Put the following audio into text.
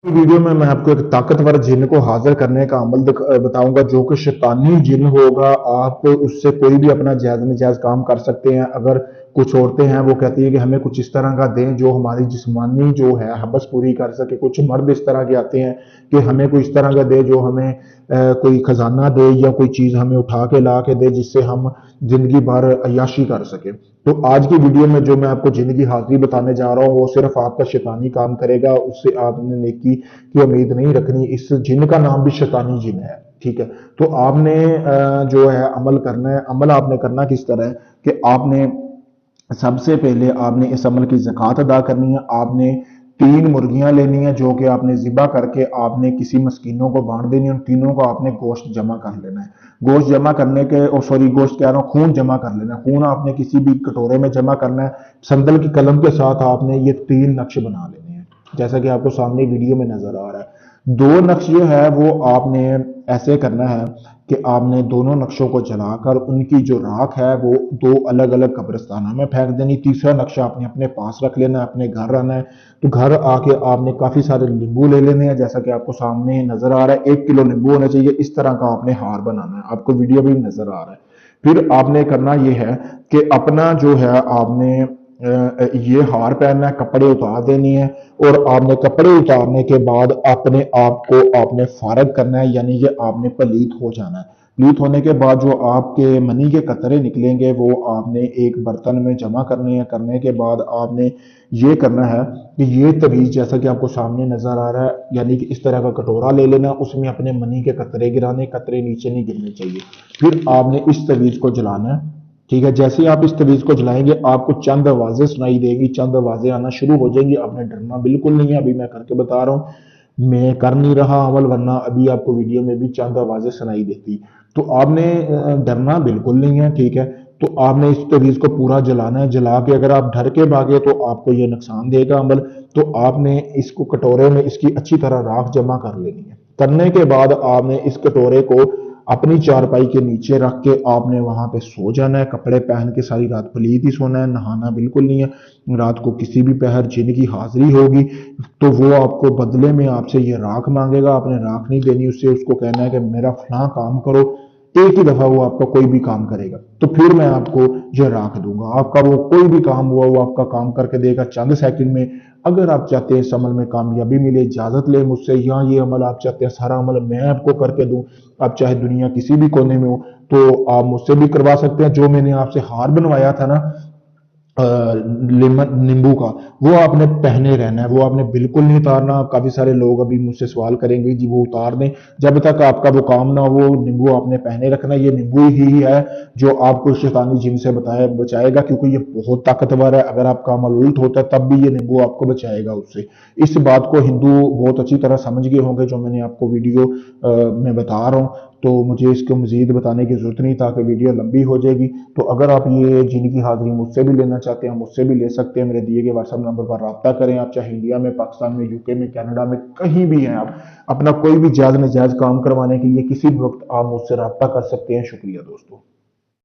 Video में मैं आपको एक ताकतवर जिन को हाजिर करने का अमल बताऊंगा, जो कि शैतानी जिन होगा। आप उससे कोई भी अपना जायज नजायज काम कर सकते हैं। अगर कुछ औरतें हैं वो कहती है कि हमें कुछ इस तरह का दें जो हमारी जिस्मानी जो है हबस पूरी कर सके। कुछ मर्द इस तरह के आते हैं कि हमें कोई इस तरह का दे जो हमें कोई खजाना दे या कोई चीज हमें उठा के ला के दे जिससे हम जिंदगी भर अय्याशी कर सके। तो आज की वीडियो में जो मैं आपको जिंदगी हाजिरी बताने जा रहा हूँ वो सिर्फ आपका शैतानी काम करेगा, उससे आपने नेकी की उम्मीद नहीं रखनी। इस जिन का नाम भी शैतानी जिन है, ठीक है। तो आपने जो है अमल करना है। अमल आपने करना किस तरह है कि आपने सबसे पहले आपने इस अमल की ज़कात अदा करनी है। आपने 3 मुर्गियां लेनी है जो कि आपने ज़िबा करके आपने किसी मस्कीनों को बांट देनी है। उन तीनों को आपने गोश्त जमा कर लेना है। गोश्त जमा करने के सॉरी गोश्त कह रहा हूँ, खून जमा कर लेना है। खून आपने किसी भी कटोरे में जमा करना है। संदल की कलम के साथ आपने ये 3 नक्श बना लेने हैं, जैसा कि आपको सामने वीडियो में नजर आ रहा है। 2 नक्श जो है वो आपने ऐसे करना है कि आपने दोनों नक्शों को जलाकर उनकी जो राख है वो 2 अलग अलग कब्रिस्तानों में फेंक देनी। तीसरा नक्शा आपने अपने पास रख लेना है, अपने घर रहना है। तो घर आके आपने काफी सारे नींबू ले लेने हैं, जैसा कि आपको सामने नजर आ रहा है। 1 किलो नींबू होना चाहिए। इस तरह का आपने हार बनाना है, आपको वीडियो भी नजर आ रहा है। फिर आपने करना यह है कि अपना जो है आपने ये हार पहनना है, कपड़े उतार देनी है। और आपने कपड़े उतारने के बाद अपने आप को आपने फारग करना है, यानी कि आपने पलीत हो जाना है। पलीत होने के बाद जो आपके मनी के कतरे निकलेंगे वो आपने एक बर्तन में जमा करने हैं। करने के बाद आपने ये करना है कि ये तवीज जैसा कि आपको सामने नजर आ रहा है, यानी कि इस तरह का कटोरा ले लेना, उसमें अपने मनी के कतरे गिराने, कतरे नीचे नहीं गिरने चाहिए। फिर आपने इस तवीज को जलाना है, ठीक है। जैसे ही आप इस तवीज को जलाएंगे आपको चंद आवाजें सुनाई देंगी, चंद आवाजें आना शुरू हो जाएंगी। आपने डरना बिल्कुल नहीं है, अभी मैं करके बता रहा हूँ। मैं कर नहीं रहा अमल, वरना अभी आपको वीडियो में भी चंद आवाजें सुनाई देती। तो आपने डरना बिल्कुल नहीं है, ठीक है। तो आपने इस तवीज को पूरा जलाना है। जला के अगर आप डर के भागे तो आपको ये नुकसान देगा अमल। तो आपने इसको कटोरे में इसकी अच्छी तरह राख जमा कर लेनी है। करने के बाद आपने इस कटोरे को अपनी चारपाई के नीचे रख के आपने वहां पे सो जाना है। कपड़े पहन के सारी रात पलीत ही सोना है, नहाना बिल्कुल नहीं है। रात को किसी भी पहर जिन की हाजिरी होगी तो वो आपको बदले में आपसे ये राख मांगेगा। आपने राख नहीं देनी उससे, उसको कहना है कि मेरा फलां काम करो। एक ही दफा वो आपका कोई भी काम करेगा तो फिर मैं आपको ये राख दूंगा। आपका वो कोई भी काम हुआ वो आपका काम करके देगा चंद सेकंड में। अगर आप चाहते हैं इस अमल में कामयाबी मिले, इजाजत ले मुझसे, या ये अमल आप चाहते हैं सारा अमल मैं आपको करके दूं, आप चाहे दुनिया किसी भी कोने में हो तो आप मुझसे भी करवा सकते हैं। जो मैंने आपसे हार बनवाया था ना लेमन नींबू का, वो आपने पहने रहना है, वो आपने बिल्कुल नहीं उतारना। काफी सारे लोग अभी मुझसे सवाल करेंगे जी वो उतार दें, जब तक आपका वो काम ना हो नींबू आपने पहने रखना। ये नींबू ही है जो आपको शैतानी जिन से बचाएगा, क्योंकि ये बहुत ताकतवर है। अगर आपका अमल उल्ट होता है तब भी ये नींबू आपको बचाएगा उससे। इस बात को हिंदू बहुत अच्छी तरह समझ गए होंगे जो मैंने आपको वीडियो में बता रहा हूँ। तो मुझे इसको मजीद बताने की जरूरत नहीं, ताकि वीडियो लंबी हो जाएगी। तो अगर आप ये जिन की हाजिरी मुझसे भी लेना चाहते हैं मुझसे भी ले सकते हैं। मेरे दिए गए व्हाट्सएप नंबर पर रब्ता करें। आप चाहे इंडिया में, पाकिस्तान में, यूके में, कनाडा में, कहीं भी हैं आप, अपना कोई भी जायज नजायज काम करवाने के लिए किसी भी वक्त आप मुझसे रब्ता कर सकते हैं। शुक्रिया दोस्तों।